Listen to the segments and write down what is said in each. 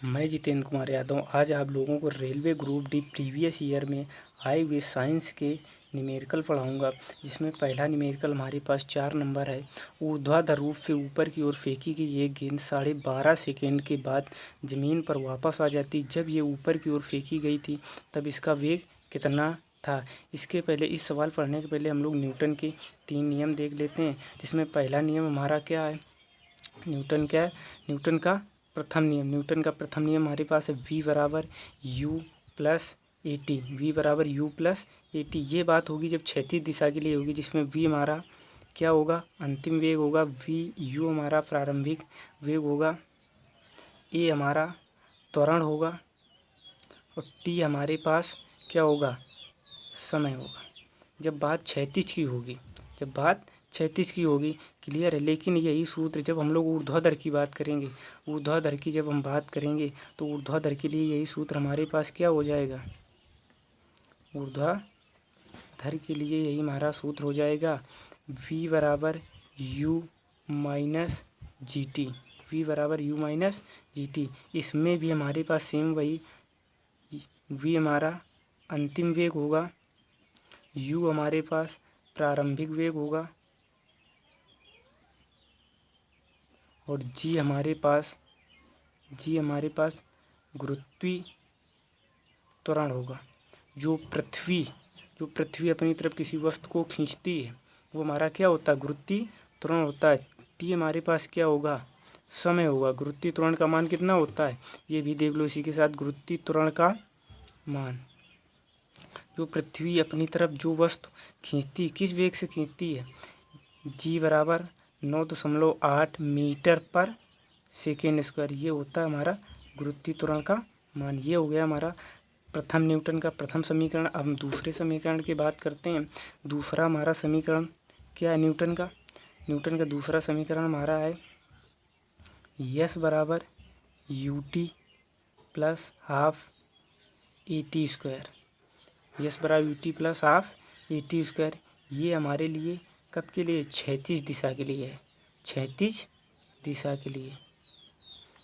मैं जितेंद्र कुमार यादव आज आप लोगों को railway group D previous year में आए हुए साइंस के न्यूमेरिकल पढ़ाऊंगा। जिसमें पहला न्यूमेरिकल हमारे पास 4 नंबर है। ऊर्ध्वाधर रूप से ऊपर की ओर फेंकी गई एक गेंद 12.5 सेकेंड के बाद ज़मीन पर वापस आ जाती। जब ये ऊपर की ओर फेंकी गई थी तब इसका वेग कितना था। इसके पहले इस सवाल पढ़ने के पहले हम लोग न्यूटन के 3 नियम देख लेते हैं। जिसमें पहला नियम हमारा क्या है, न्यूटन का प्रथम नियम हमारे पास है v बराबर u plus a t. V बराबर u प्लस ए टी। ये बात होगी जब क्षैतिज दिशा के लिए होगी, जिसमें v हमारा क्या होगा, अंतिम वेग होगा, v u हमारा प्रारंभिक वेग होगा, a हमारा त्वरण होगा और t हमारे पास क्या होगा, समय होगा। जब बात क्षैतिज की होगी, क्लियर है। लेकिन यही सूत्र जब हम लोग ऊर्ध्वाधर की बात करेंगे, ऊर्ध्वाधर की जब हम बात करेंगे तो ऊर्ध्वाधर के लिए यही सूत्र हमारे पास क्या हो जाएगा, ऊर्ध्वाधर के लिए यही हमारा सूत्र हो जाएगा v बराबर u minus g t. V बराबर u माइनस जी टी। इसमें भी हमारे पास सेम वही v हमारा अंतिम वेग होगा, u हमारे पास प्रारंभिक वेग होगा और जी हमारे पास गुरुत्वीय त्वरण होगा। जो पृथ्वी अपनी तरफ किसी वस्तु को खींचती है वो हमारा क्या होता है, गुरुत्वीय त्वरण होता है। टी हमारे पास क्या होगा, समय होगा। गुरुत्वीय त्वरण का मान कितना होता है ये भी देख लो इसी के साथ। गुरुत्वीय त्वरण का मान, जो पृथ्वी अपनी तरफ जो वस्तु खींचती, किस वेग से खींचती है, जी बराबर 9.8 मीटर पर सेकेंड स्क्वायर। ये होता है हमारा गुरुत्वीय त्वरण का मान। ये हो गया हमारा प्रथम न्यूटन का प्रथम समीकरण। अब हम दूसरे समीकरण की बात करते हैं। दूसरा हमारा समीकरण क्या है न्यूटन का दूसरा समीकरण हमारा है यस बराबर U T plus half A T square. S बराबर U T plus half A T square. ये हमारे लिए कब के लिए, क्षैतिज दिशा के लिए है, क्षैतिज दिशा के लिए।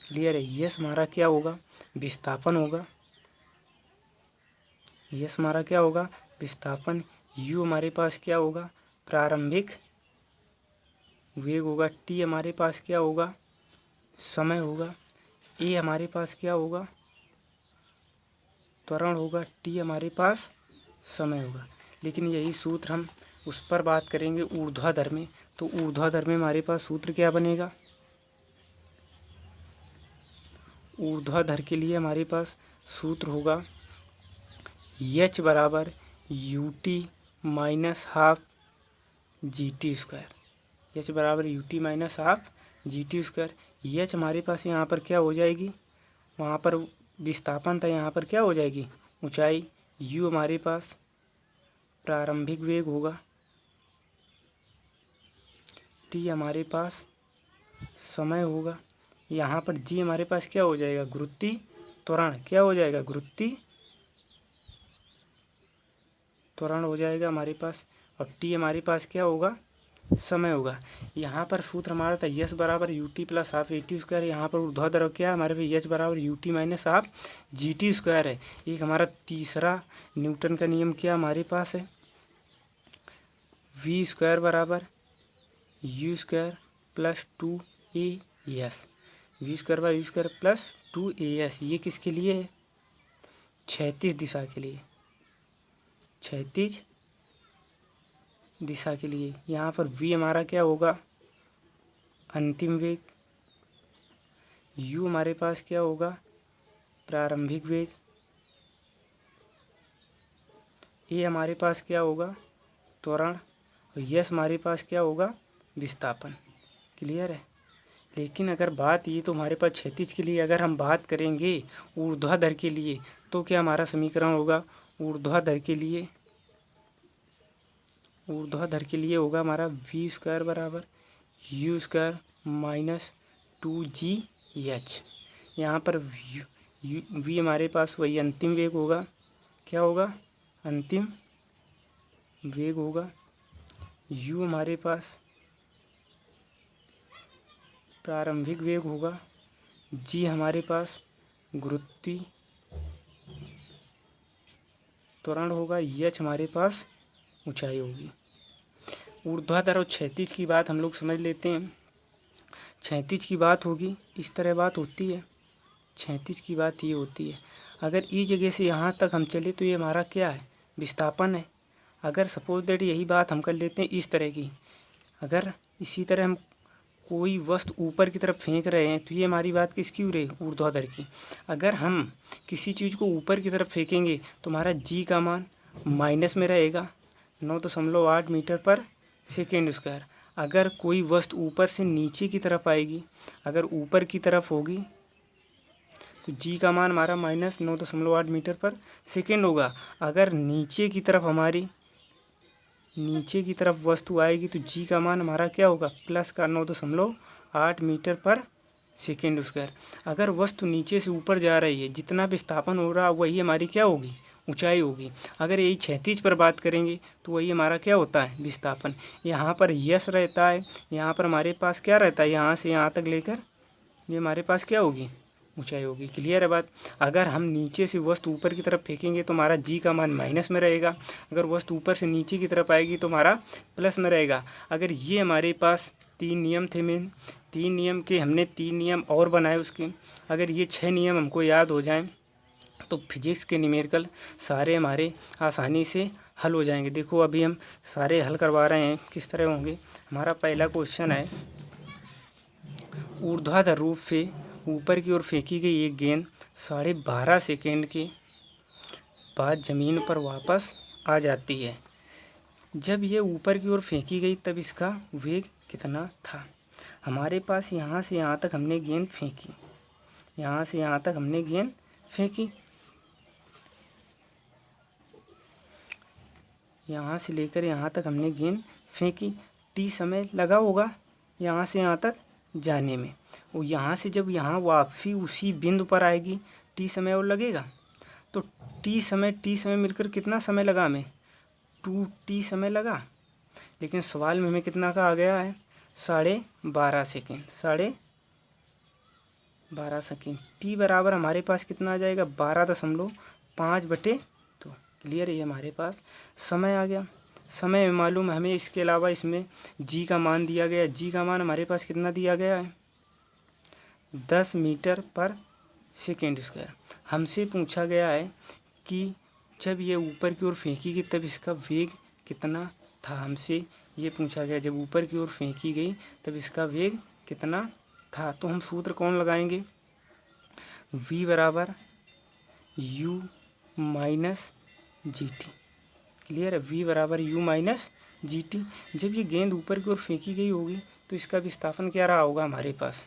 क्लियर है। यस हमारा क्या होगा, विस्थापन होगा। यस हमारा क्या होगा, विस्थापन। यू हमारे पास क्या होगा, प्रारंभिक वेग होगा। टी हमारे पास क्या होगा, समय होगा। ए हमारे पास क्या होगा, त्वरण होगा। टी हमारे पास समय होगा। लेकिन यही सूत्र हम उस पर बात करेंगे ऊर्ध्वाधर में। तो ऊर्ध्वाधर में हमारे पास सूत्र क्या बनेगा, ऊर्ध्वाधर के लिए हमारे पास सूत्र होगा एच बराबर U T minus half G T square. H बराबर U T minus half G T square. H हमारे पास यहाँ पर क्या हो जाएगी, वहाँ पर विस्थापन था, यहाँ पर क्या हो जाएगी, ऊंचाई। यू हमारे पास प्रारंभिक वेग होगा। टी हमारे पास समय होगा। यहाँ पर जी हमारे पास क्या हो जाएगा, गुरुत्वीय त्वरण। क्या हो जाएगा, गुरुत्वीय त्वरण हो जाएगा हमारे पास। और टी हमारे पास क्या होगा, समय होगा। यहाँ पर सूत्र हमारा था यस बराबर U T plus half A T square. यहाँ पर ऊर्ध्वाधर क्या है हमारे पास, यस बराबर U T minus half G T square है। एक हमारा तीसरा न्यूटन का नियम क्या हमारे पास है, वी स्क्वायर बराबर u square plus 2 AS। V square by u square plus 2 AS। ये किसके लिए है, क्षैतिज दिशा के लिए, क्षैतिज दिशा के लिए। यहाँ पर v हमारा क्या होगा, अंतिम वेग। u हमारे पास क्या होगा, प्रारंभिक वेग। a हमारे पास क्या होगा, त्वरण। और यस हमारे पास क्या होगा, विस्थापन। क्लियर है। लेकिन अगर बात ये तो हमारे पास क्षैतिज के लिए, अगर हम बात करेंगे ऊर्ध्वाधर के लिए तो क्या हमारा समीकरण होगा, ऊर्ध्वाधर के लिए होगा हमारा वी स्क्वायर बराबर यू स्क्वायर माइनस 2GH। यहाँ पर वी हमारे पास वही अंतिम वेग होगा। क्या होगा, अंतिम वेग होगा। यू हमारे पास प्रारंभिक वेग होगा। जी हमारे पास गुरुत्वीय त्वरण होगा, यच हमारे पास ऊंचाई होगी। ऊर्ध्वाधर और क्षैतिज की बात हम लोग समझ लेते हैं। क्षैतिज की बात होगी, इस तरह बात होती है। क्षैतिज की बात ये होती है, अगर इस जगह से यहाँ तक हम चले तो ये हमारा क्या है, विस्थापन है। अगर सपोज दैट यही बात हम कर लेते हैं इस तरह की, अगर इसी तरह हम कोई वस्तु ऊपर की तरफ फेंक रहे हैं तो ये हमारी बात किसकी हो रही है, ऊर्ध्वाधर की। अगर हम किसी चीज़ को ऊपर की तरफ फेंकेंगे तो हमारा जी का मान माइनस में रहेगा, 9.8 मीटर पर सेकेंड स्क्वायर। अगर कोई वस्तु ऊपर से नीचे की तरफ आएगी, अगर ऊपर की तरफ होगी तो जी का मान हमारा -9.8 मीटर पर सेकेंड होगा। अगर नीचे की तरफ वस्तु आएगी तो जी का मान हमारा क्या होगा, प्लस का 9.8 मीटर पर सेकेंड स्क्वायर। अगर वस्तु नीचे से ऊपर जा रही है, जितना विस्थापन हो रहा वही हमारी क्या होगी, ऊंचाई होगी। अगर यही क्षैतिज पर बात करेंगे तो वही हमारा क्या होता है, विस्थापन। यहाँ पर यश रहता है, यहाँ पर हमारे पास क्या रहता है, यहाँ से यहाँ तक लेकर ये हमारे पास क्या होगी, ऊंचाई होगी। क्लियर है बात। अगर हम नीचे से वस्तु ऊपर की तरफ फेंकेंगे तो हमारा जी का मान माइनस में रहेगा, अगर वस्तु ऊपर से नीचे की तरफ आएगी तो हमारा प्लस में रहेगा। अगर ये हमारे पास 3 नियम थे मेन, 3 नियम के हमने 3 नियम और बनाए उसके, अगर ये 6 नियम हमको याद हो जाएं तो फिजिक्स के न्यूमेरिकल सारे हमारे आसानी से हल हो जाएंगे। देखो अभी हम सारे हल करवा रहे हैं, किस तरह होंगे। हमारा पहला क्वेश्चन है, ऊर्ध्वाधर रूप से ऊपर की ओर फेंकी गई एक गेंद 12.5 सेकेंड के बाद ज़मीन पर वापस आ जाती है। जब ये ऊपर की ओर फेंकी गई तब इसका वेग कितना था। हमारे पास यहाँ से यहाँ तक हमने गेंद फेंकी, यहाँ से यहाँ तक हमने गेंद फेंकी, यहाँ से लेकर यहाँ तक हमने गेंद फेंकी। टी समय लगा होगा यहाँ से यहाँ तक जाने में, और यहाँ से जब यहाँ वापसी उसी बिंदु पर आएगी टी समय और लगेगा। तो टी समय मिलकर कितना समय लगा हमें, 2t समय लगा। लेकिन सवाल में हमें कितना का आ गया है, 12.5 सेकेंड, 12.5 सेकेंड। टी बराबर हमारे पास कितना आ जाएगा, 12.5/2। क्लियर है, ये हमारे पास समय आ गया। समय में मालूम है हमें, इसके अलावा इसमें जी का मान दिया गया, जी का मान हमारे पास कितना दिया गया है, 10 मीटर पर सेकेंड स्क्वायर। हमसे पूछा गया है कि जब ये ऊपर की ओर फेंकी गई तब इसका वेग कितना था। हमसे ये पूछा गया, जब ऊपर की ओर फेंकी गई तब इसका वेग कितना था। तो हम सूत्र कौन लगाएंगे, v बराबर u minus g T. Clear है, v बराबर u माइनस जी टी। जब ये गेंद ऊपर की ओर फेंकी गई होगी तो इसका विस्थापन क्या रहा होगा, हमारे पास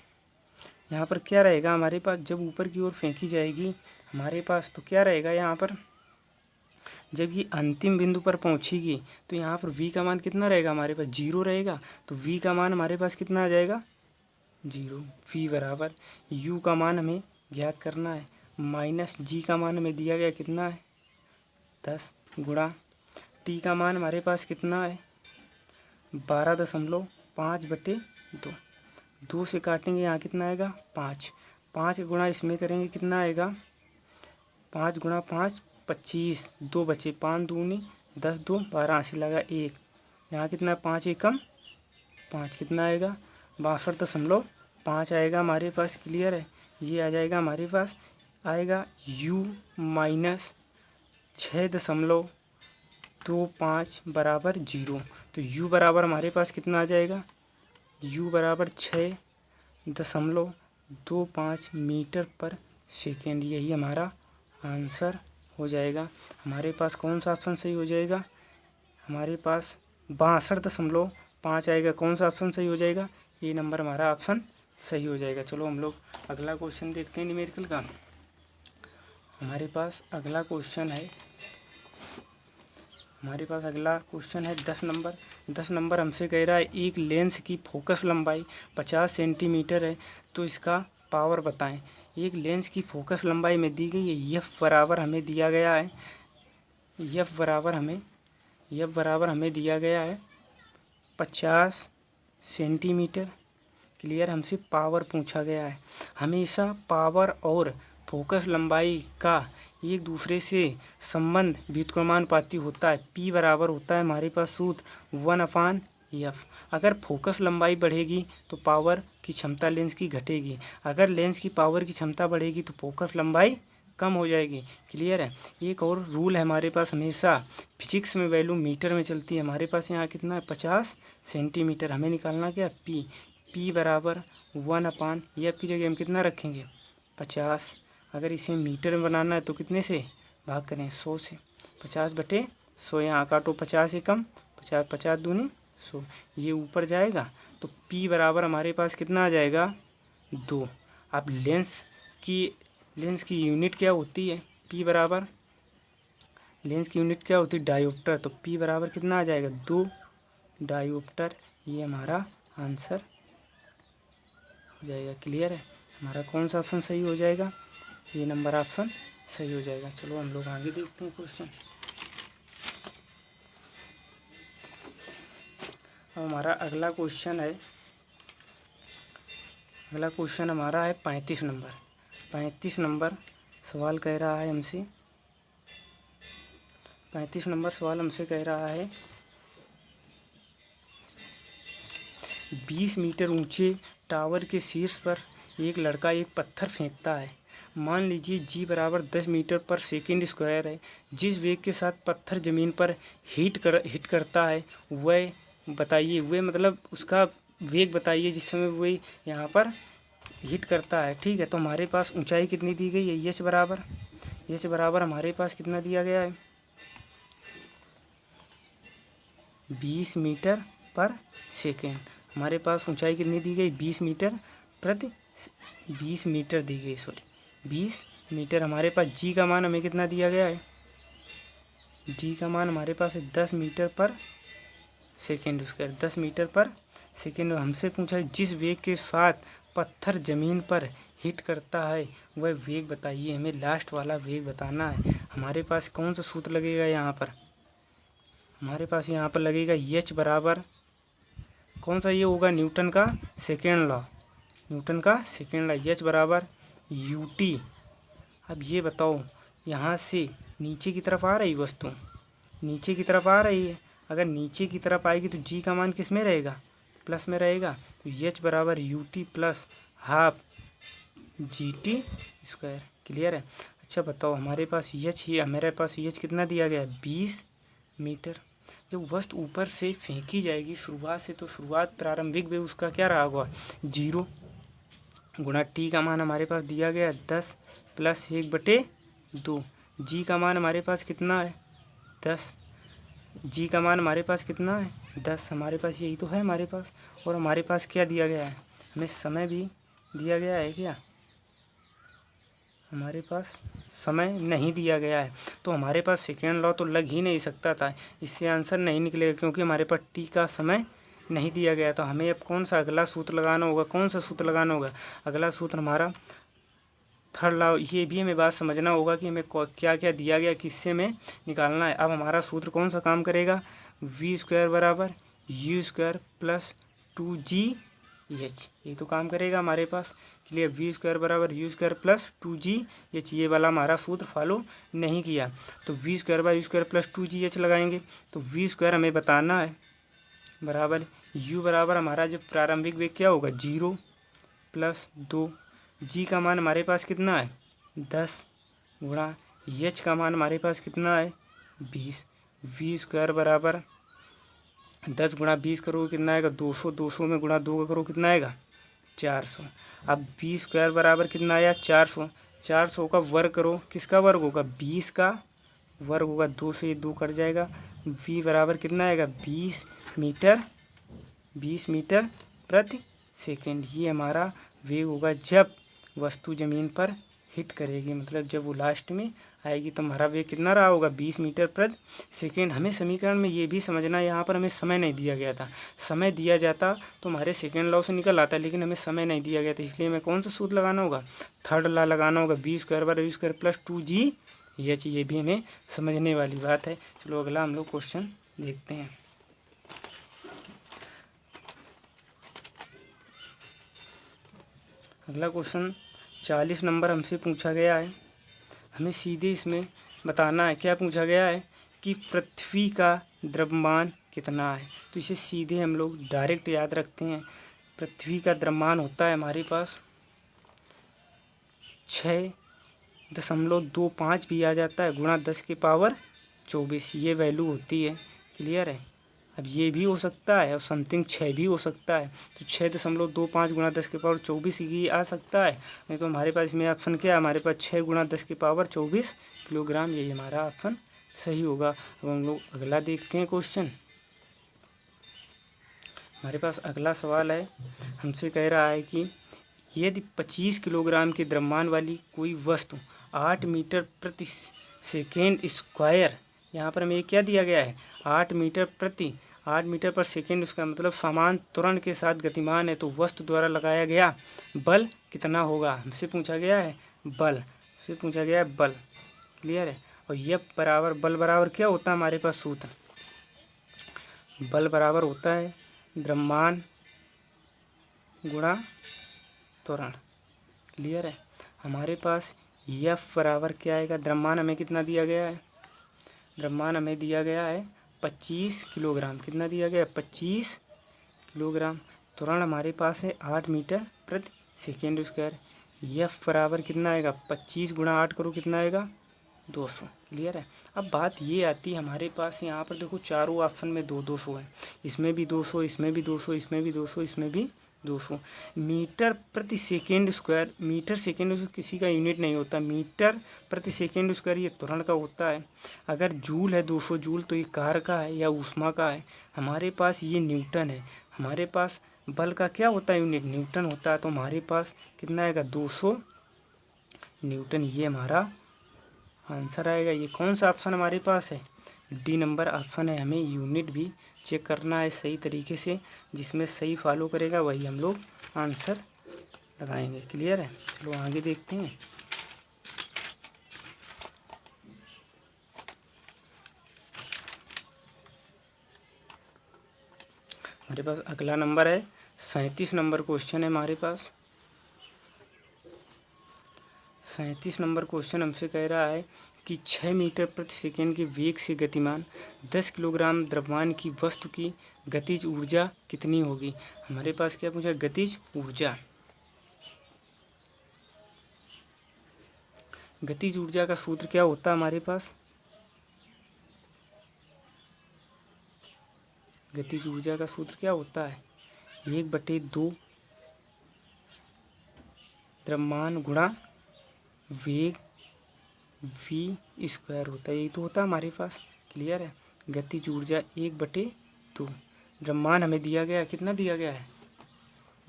यहाँ पर क्या रहेगा, हमारे पास जब ऊपर की ओर फेंकी जाएगी हमारे पास तो क्या रहेगा, यहाँ पर जब ये अंतिम बिंदु पर पहुँचेगी तो यहाँ पर v का मान कितना रहेगा, हमारे पास 0 रहेगा। तो v का मान हमारे पास कितना आ जाएगा, 0। v बराबर u का मान हमें ज्ञात करना है, माइनस जी का मान हमें दिया गया कितना है, 10 गुणा टी का मान हमारे पास कितना है, 12.5/2। 2 से काटेंगे यहाँ कितना आएगा, 5। 5 गुणा इसमें करेंगे कितना आएगा, 5 गुणा 5 25, 2 बचे, 5 दूनी 10, 2 12, 80 लगा 1। यहाँ कितना, 5 एकम 5 कितना आएगा, 62.5 आएगा हमारे पास। क्लियर है, ये आ जाएगा हमारे पास, आएगा u माइनस 6.25 बराबर 0। तो u बराबर हमारे पास कितना आ जाएगा, u बराबर 6.25 मीटर पर सेकेंड। यही हमारा आंसर हो जाएगा। हमारे पास कौन सा ऑप्शन सही हो जाएगा, हमारे पास 62.5 आएगा। कौन सा ऑप्शन सही हो जाएगा, ये नंबर हमारा ऑप्शन सही हो जाएगा। चलो हम लोग अगला क्वेश्चन देखते हैं न्यूमेरिकल का। हमारे पास अगला क्वेश्चन है 10 नंबर हमसे कह रहा है एक लेंस की फोकस लंबाई 50 सेंटीमीटर है, तो इसका पावर बताएं। एक लेंस की फोकस लंबाई में दी गई है, एफ बराबर हमें दिया गया है, एफ बराबर हमें दिया गया है 50 सेंटीमीटर। क्लियर, हमसे पावर पूछा गया है। हमेशा पावर और फोकस लंबाई का एक दूसरे से संबंध व्युत्क्रमानुपाती होता है। P बराबर होता है हमारे पास सूत्र 1/f। अगर फोकस लंबाई बढ़ेगी तो पावर की क्षमता लेंस की घटेगी, अगर लेंस की पावर की क्षमता बढ़ेगी तो फोकस लंबाई कम हो जाएगी। क्लियर है। एक और रूल है हमारे पास, हमेशा फिजिक्स में वैल्यू मीटर में चलती है। हमारे पास यहाँ कितना है 50 सेंटीमीटर। हमें निकालना क्या P बराबर 1/f की जगह हम कितना रखेंगे 50। अगर इसे मीटर में बनाना है तो कितने से भाग करें 100 से। 50/100 यहाँ काटो 50 एकम 50, 50 दूनी 100, ये ऊपर जाएगा तो P बराबर हमारे पास कितना आ जाएगा 2। अब लेंस की यूनिट क्या होती है P बराबर, लेंस की यूनिट क्या होती है डायोप्टर, तो P बराबर कितना आ जाएगा 2 डायोप्टर। ये हमारा आंसर हो जाएगा। क्लियर है। हमारा कौन सा ऑप्शन सही हो जाएगा, ये नंबर ऑप्शन सही हो जाएगा। चलो हम लोग आगे देखते हैं क्वेश्चन। अब हमारा अगला क्वेश्चन हमारा है 35 नंबर। 35 नंबर सवाल कह रहा है हमसे, 35 नंबर सवाल हमसे कह रहा है 20 मीटर ऊंचे टावर के शीर्ष पर एक लड़का एक पत्थर फेंकता है। मान लीजिए g बराबर 10 मीटर पर सेकेंड स्क्वायर है। जिस वेग के साथ पत्थर ज़मीन पर हिट करता है वह बताइए, वह मतलब उसका वेग बताइए जिस समय वह यहाँ पर हिट करता है। ठीक है, तो हमारे पास ऊंचाई कितनी दी गई है, h बराबर हमारे पास कितना दिया गया है 20 मीटर पर सेकेंड। हमारे पास ऊंचाई कितनी दी गई 20 मीटर दी गई, 20 मीटर। हमारे पास जी का मान हमें कितना दिया गया है, जी का मान हमारे पास है 10 मीटर पर सेकेंड स्क्वायर, 10 मीटर पर सेकेंड। हमसे पूछा है जिस वेग के साथ पत्थर ज़मीन पर हिट करता है वह वेग बताइए। हमें लास्ट वाला वेग बताना है। हमारे पास कौन सा सूत्र लगेगा यहाँ पर, हमारे पास यहाँ पर लगेगा h बराबर कौन सा, ये होगा न्यूटन का सेकेंड लॉ, h बराबर ut। अब ये बताओ यहाँ से नीचे की तरफ आ रही वस्तु, नीचे की तरफ आ रही है, अगर नीचे की तरफ आएगी तो g का मान किस में रहेगा प्लस में रहेगा, तो h बराबर ut plus half gt square. Clear है। अच्छा बताओ हमारे पास h कितना दिया गया है 20 मीटर। जब वस्तु ऊपर से फेंकी जाएगी शुरुआत से, तो प्रारंभिक वेग उसका क्या रहा होगा 0 गुणा t का मान हमारे पास दिया गया है 10 प्लस 1/2। g का मान हमारे पास कितना है 10, g का मान हमारे पास कितना है 10, हमारे पास यही तो है हमारे पास। और हमारे पास क्या दिया गया है, हमें समय भी दिया गया है क्या, हमारे पास समय नहीं दिया गया है। तो हमारे पास सेकेंड लॉ तो लग ही नहीं सकता था, इससे आंसर नहीं निकलेगा क्योंकि हमारे पास टी का समय नहीं दिया गया। तो हमें अब कौन सा अगला सूत्र लगाना होगा, अगला सूत्र हमारा थर्ड लॉ। ये भी हमें बात समझना होगा कि हमें क्या क्या दिया गया, किससे हमें निकालना है। अब हमारा सूत्र कौन सा काम करेगा, v² बराबर u² प्लस 2gh, ये तो काम करेगा हमारे पास। क्लियर। v² बराबर u² प्लस 2gh, ये वाला हमारा सूत्र फॉलो नहीं किया, तो v² by u² plus 2gh लगाएंगे। तो v² हमें बताना है बराबर u बराबर हमारा जब प्रारंभिक वेग क्या होगा 0 प्लस 2, g का मान हमारे पास कितना है 10 गुणा h का मान हमारे पास कितना है 20। v² बराबर 10 गुणा 20 करो कितना आएगा 200, 200 में गुणा 2 करो कितना आएगा 400। अब v² बराबर कितना आया 400, 400 का वर्ग करो, किसका वर्ग होगा 20 का वर्ग होगा, 2 से 2 कट जाएगा। v बराबर कितना आएगा 20 मीटर प्रति सेकेंड। ये हमारा वेग होगा जब वस्तु ज़मीन पर हिट करेगी, मतलब जब वो लास्ट में आएगी तो हमारा वेग कितना रहा होगा 20 मीटर प्रति सेकेंड। हमें समीकरण में ये भी समझना है, यहाँ पर हमें समय नहीं दिया गया था, समय दिया जाता तो हमारे सेकेंड लॉ से निकल आता, लेकिन हमें समय नहीं दिया गया था, इसलिए हमें कौन सा सूत्र लगाना होगा थर्ड लॉ लगाना होगा, v² बराबर u² प्लस 2gh। ये भी हमें समझने वाली बात है। चलो अगला हम लोग क्वेश्चन देखते हैं। अगला क्वेश्चन 40 नंबर हमसे पूछा गया है। हमें सीधे इसमें बताना है, क्या पूछा गया है कि पृथ्वी का द्रव्यमान कितना है। तो इसे सीधे हम लोग डायरेक्ट याद रखते हैं। पृथ्वी का द्रव्यमान होता है हमारे पास 6.25 भी आ जाता है, गुणा 10⁻24 ये वैल्यू होती है। क्लियर है। अब ये भी हो सकता है और समथिंग 6 भी हो सकता है। तो 6.25 गुणा 10⁻24 ये आ सकता है। नहीं तो हमारे पास इसमें ऑप्शन क्या है, हमारे पास 6 गुणा 10⁻24 किलोग्राम, यही हमारा ऑप्शन सही होगा। अब हम लोग अगला देखते हैं क्वेश्चन। हमारे पास अगला सवाल है, हमसे कह रहा है कि यदि 25 किलोग्राम के द्रव्यमान वाली कोई वस्तु 8 मीटर प्रति सेकेंड स्क्वायर, यहाँ पर हमें क्या दिया गया है 8 मीटर पर सेकेंड, उसका मतलब समान त्वरण के साथ गतिमान है, तो वस्तु द्वारा लगाया गया बल कितना होगा। हमसे पूछा गया है बल, क्लियर है। और यह बराबर बल बराबर क्या होता है हमारे पास सूत्र, बल बराबर होता है द्रव्यमान गुणा त्वरण। क्लियर है। हमारे पास F बराबर क्या आएगा, द्रव्यमान हमें कितना दिया गया है, द्रव्यमान हमें दिया गया है 25 किलोग्राम। कितना दिया गया है 25 किलोग्राम। त्वरण हमारे पास है 8 मीटर प्रति सेकेंड स्क्वायर। F बराबर कितना आएगा 25 गुणा 8 करो कितना आएगा 200। क्लियर है। अब बात ये आती है हमारे पास, यहाँ पर देखो चारों ऑप्शन में 200 है, इसमें भी 200, इसमें भी 200, इसमें भी 200, इसमें भी 200। मीटर प्रति सेकेंड स्क्वायर, मीटर सेकेंड किसी का यूनिट नहीं होता, मीटर प्रति सेकेंड स्क्वायर ये त्वरण का होता है। अगर जूल है 200 जूल तो ये कार का है या ऊष्मा का है। हमारे पास ये न्यूटन है, हमारे पास बल का क्या होता है यूनिट, न्यूटन होता है। तो हमारे पास कितना आएगा 200 न्यूटन, ये हमारा आंसर आएगा। ये कौन सा ऑप्शन हमारे पास है, डी नंबर ऑप्शन है। हमें यूनिट भी चेक करना है सही तरीके से, जिसमें सही फॉलो करेगा वही हम लोग आंसर लगाएंगे। क्लियर है। चलो आगे देखते हैं। हमारे पास अगला नंबर है 37 नंबर क्वेश्चन है हमारे पास। 37 नंबर क्वेश्चन हमसे कह रहा है कि 6 मीटर प्रति सेकेंड के वेग से गतिमान 10 किलोग्राम द्रव्यमान की वस्तु की गतिज ऊर्जा कितनी होगी। हमारे पास क्या पूछा, गतिज ऊर्जा। गतिज ऊर्जा का सूत्र क्या होता है हमारे पास, गतिज ऊर्जा का सूत्र क्या होता है 1/2 द्रव्यमान गुणा वेग v स्क्वायर होता है, यही तो होता है हमारे पास। क्लियर है। गतिज ऊर्जा 1/2, द्रव्यमान हमें दिया गया है, कितना दिया गया है,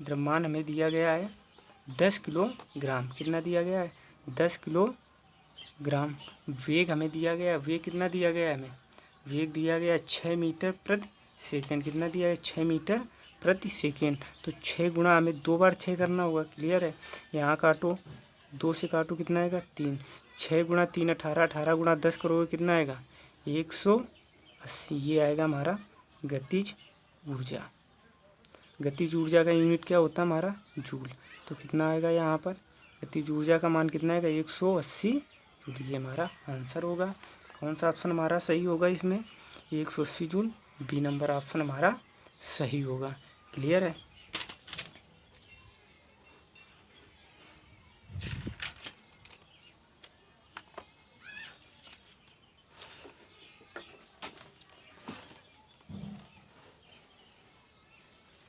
द्रव्यमान हमें दिया गया है 10 किलोग्राम। कितना दिया गया है 10 किलोग्राम। वेग हमें दिया गया है, वेग कितना दिया गया है हमें, वेग दिया गया 6 मीटर प्रति सेकेंड। कितना दिया है 6 मीटर प्रति सेकेंड। तो 6 गुणा हमें 2 बार 6 करना होगा। क्लियर है। यहाँ काटो, 2 से काटो कितना आएगा 3, 6 गुणा 3 18, 18 गुणा 10 करोगे कितना आएगा 180। ये आएगा हमारा गतिज ऊर्जा। गतिज ऊर्जा का यूनिट क्या होता है हमारा जूल। तो कितना आएगा यहाँ पर गतिज ऊर्जा का मान कितना आएगा 180 जूल। ये हमारा आंसर होगा। कौन सा ऑप्शन हमारा सही होगा इसमें 180 जूल, बी नंबर ऑप्शन हमारा सही होगा। क्लियर है।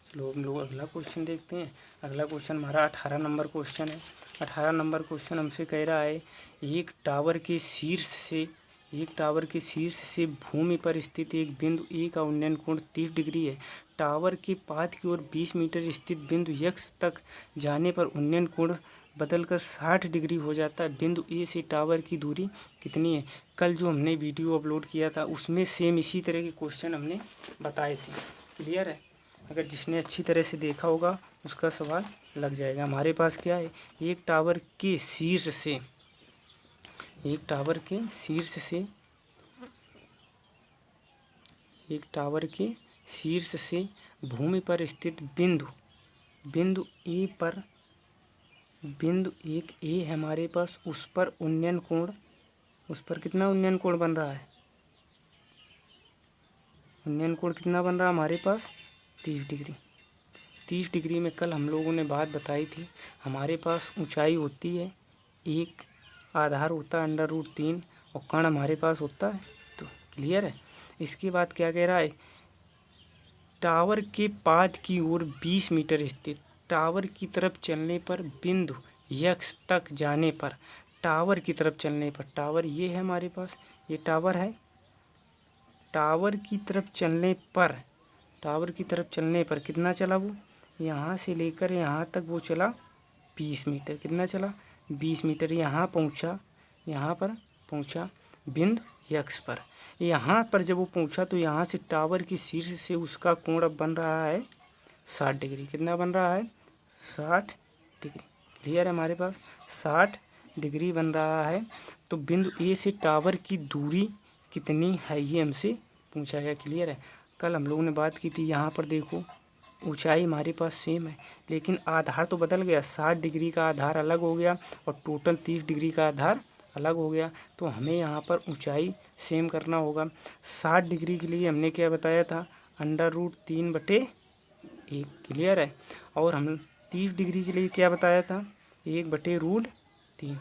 चलो हम लोग अगला क्वेश्चन देखते हैं। अगला क्वेश्चन हमारा 18 नंबर क्वेश्चन है। 18 नंबर क्वेश्चन हमसे कह रहा है एक टावर के शीर्ष से भूमि पर स्थित एक बिंदु ए का उन्नयन कोण 30 डिग्री है। टावर के पाद की ओर 20 मीटर स्थित बिंदु यक्ष तक जाने पर उन्नयन कोण बदलकर 60 डिग्री हो जाता है। बिंदु ए से टावर की दूरी कितनी है। कल जो हमने वीडियो अपलोड किया था उसमें सेम इसी तरह के क्वेश्चन हमने बताए थे। क्लियर है। अगर जिसने अच्छी तरह से देखा होगा उसका सवाल लग जाएगा। हमारे पास क्या है एक टावर के शीर्ष से भूमि पर स्थित बिंदु ए पर बिंदु एक ए है हमारे पास, उस पर उन्नयन कोण, उस पर कितना उन्नयन कोण बन रहा है? उन्नयन कोण कितना बन रहा है हमारे पास? 30 डिग्री। 30 डिग्री में कल हम लोगों ने बात बताई थी, हमारे पास ऊंचाई होती है, एक आधार होता है √3 और कण हमारे पास होता है। तो क्लियर है। इसके बाद क्या कह रहा है? टावर के पाद की ओर 20 मीटर स्थित टावर की तरफ चलने पर बिंदु यक्ष तक जाने पर, टावर की तरफ चलने पर, टावर ये है हमारे पास, ये टावर है। टावर की तरफ चलने पर, टावर की तरफ चलने पर कितना चला वो? यहाँ से लेकर यहाँ तक वो चला 20 मीटर। कितना चला? 20 मीटर। यहाँ पहुँचा, यहाँ पर पहुँचा बिंदु यक्ष पर। यहाँ पर जब वो पहुँचा तो यहाँ से टावर की शीर्ष से उसका कोण अब बन रहा है 60 डिग्री। कितना बन रहा है? 60 डिग्री। क्लियर है हमारे पास? 60 डिग्री बन रहा है। तो बिंदु ए से टावर की दूरी कितनी है ये हमसे पूछा गया। क्लियर है। कल हम लोगों ने बात की थी, यहाँ पर देखो ऊंचाई हमारे पास सेम है, लेकिन आधार तो बदल गया। 60 डिग्री का आधार अलग हो गया और टोटल 30 डिग्री का आधार अलग हो गया। तो हमें यहाँ पर ऊंचाई सेम करना होगा। 60 डिग्री के लिए हमने क्या बताया था? √3/1। क्लियर है। और हम 30 डिग्री के लिए क्या बताया था? 1/√3।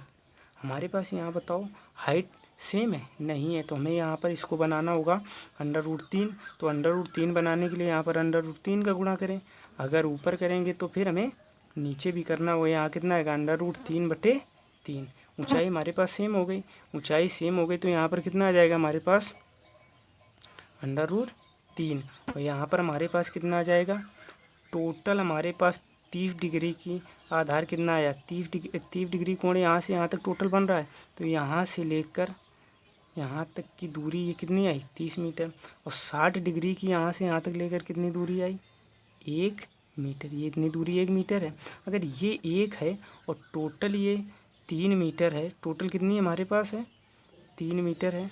हमारे पास यहाँ बताओ हाइट सेम है? नहीं है। तो हमें यहाँ पर इसको बनाना होगा √3। तो √3 बनाने के लिए यहाँ पर √3 का गुणा करें। अगर ऊपर करेंगे तो फिर हमें नीचे भी करना होगा। यहाँ कितना आएगा? √3/3। ऊंचाई हमारे पास सेम हो गई। ऊंचाई सेम हो गई तो यहाँ पर कितना आ जाएगा हमारे पास? √3। और यहाँ पर हमारे पास कितना आ जाएगा? टोटल हमारे पास 30 डिग्री की आधार कितना आया? 30 डिग्री कोण यहाँ से यहाँ तक टोटल बन रहा है। तो यहाँ से लेकर यहाँ तक की दूरी ये कितनी आई? 30 मीटर। और 60 डिग्री की यहाँ से यहाँ तक लेकर कितनी दूरी आई? 1 मीटर। ये इतनी दूरी 1 मीटर है। अगर ये 1 है और टोटल ये 3 मीटर है, टोटल कितनी हमारे पास है? 3 मीटर है।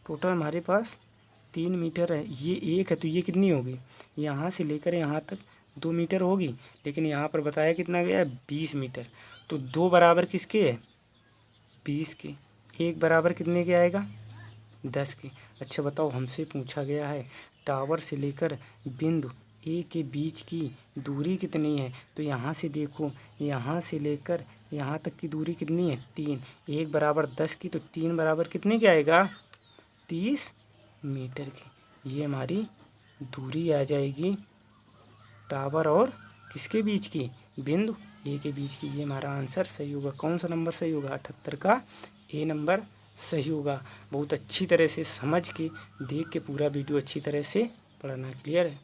टोटल हमारे पास 3 मीटर है। ये 1 है तो ये कितनी होगी? यहाँ से लेकर यहाँ तक 2 मीटर होगी, लेकिन यहाँ पर बताया कितना गया है? 20 मीटर। तो 2 बराबर किसके है? 20 के। 1 बराबर कितने के आएगा? 10 के। अच्छा बताओ, हमसे पूछा गया है टावर से लेकर बिंदु ए के बीच की दूरी कितनी है। तो यहाँ से देखो, यहाँ से लेकर यहाँ तक की दूरी कितनी है? 3। 1 बराबर 10 की, तो 3 बराबर कितने के आएगा? 30 मीटर की। ये हमारी दूरी आ जाएगी टावर और किसके बीच की? बिंदु ए के बीच की। ये हमारा आंसर सही होगा। कौन सा नंबर सही होगा? 78 का ए नंबर सही होगा। बहुत अच्छी तरह से समझ के देख के पूरा वीडियो अच्छी तरह से पढ़ना। क्लियर है।